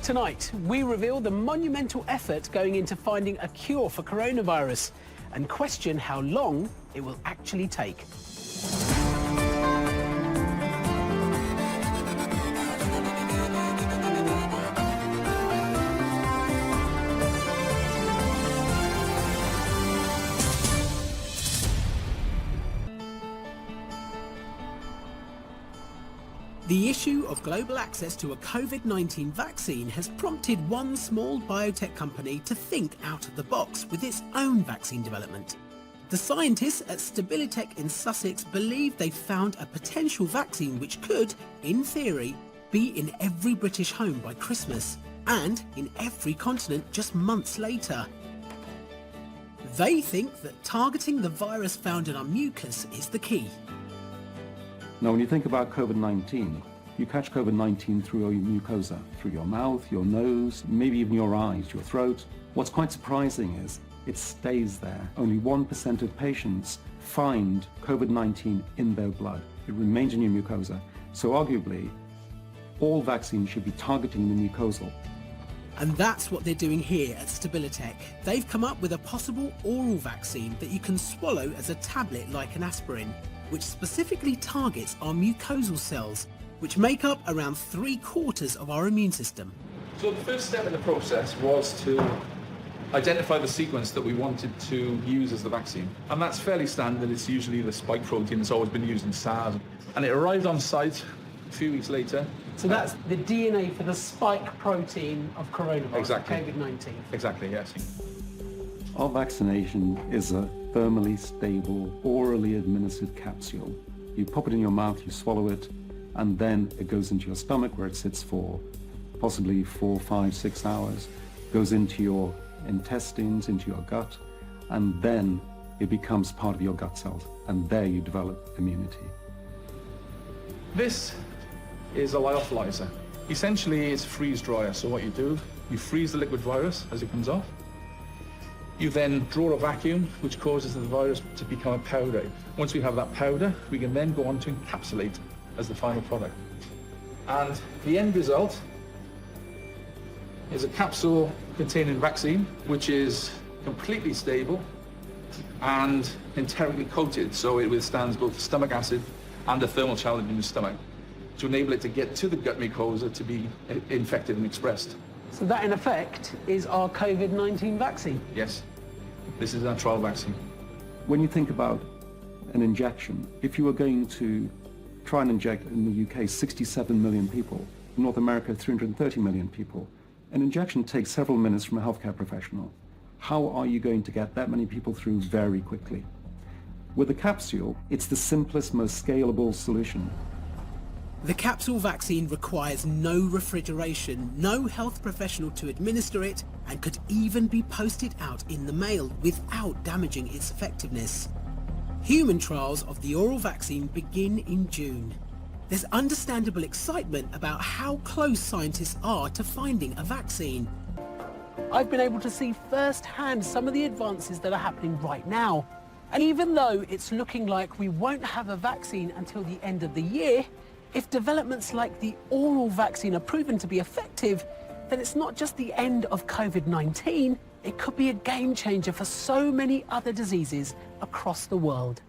Tonight, we reveal the monumental effort going into finding a cure for coronavirus and question how long it will actually take. The issue of global access to a COVID-19 vaccine has prompted one small biotech company to think out of the box with its own vaccine development. The scientists at Stabilitech in Sussex believe they've found a potential vaccine which could, in theory, be in every British home by Christmas and in every continent just months later. They think that targeting the virus found in our mucus is the key. Now, when you think about COVID-19, you catch COVID-19 through your mucosa, through your mouth, your nose, maybe even your eyes, your throat. What's quite surprising is it stays there. Only 1% of patients find COVID-19 in their blood. It remains in your mucosa. So arguably, all vaccines should be targeting the mucosal. And that's what they're doing here at Stabilitech. They've come up with a possible oral vaccine that you can swallow as a tablet like an aspirin, which specifically targets our mucosal cells, which make up around 3/4 of our immune system. So the first step in the process was to identify the sequence that we wanted to use as the vaccine. And that's fairly standard. It's usually the spike protein that's always been used in SARS. And it arrived on site a few weeks later. So that's the DNA for the spike protein of coronavirus, exactly. COVID-19. Exactly, yes. Our vaccination is a thermally stable, orally administered capsule. You pop it in your mouth, you swallow it, and then it goes into your stomach where it sits for possibly 4, 5, 6 hours, goes into your intestines, into your gut, and then it becomes part of your gut cells, and there you develop immunity. This is a lyophilizer. Essentially, it's a freeze dryer. So what you do, you freeze the liquid virus as it comes off. You then draw a vacuum, which causes the virus to become a powder. Once we have that powder, we can then go on to encapsulate as the final product. And the end result is a capsule containing vaccine, which is completely stable and enterically coated, so it withstands both stomach acid and the thermal challenge in the stomach to enable it to get to the gut mucosa to be infected and expressed. So that, in effect, is our COVID-19 vaccine? Yes, this is our trial vaccine. When you think about an injection, if you were going to try and inject in the UK 67 million people, in North America 330 million people, an injection takes several minutes from a healthcare professional. How are you going to get that many people through very quickly? With a capsule, it's the simplest, most scalable solution. The capsule vaccine requires no refrigeration, no health professional to administer it, and could even be posted out in the mail without damaging its effectiveness. Human trials of the oral vaccine begin in June. There's understandable excitement about how close scientists are to finding a vaccine. I've been able to see firsthand some of the advances that are happening right now. And even though it's looking like we won't have a vaccine until the end of the year, if developments like the oral vaccine are proven to be effective, then it's not just the end of COVID-19, it could be a game changer for so many other diseases across the world.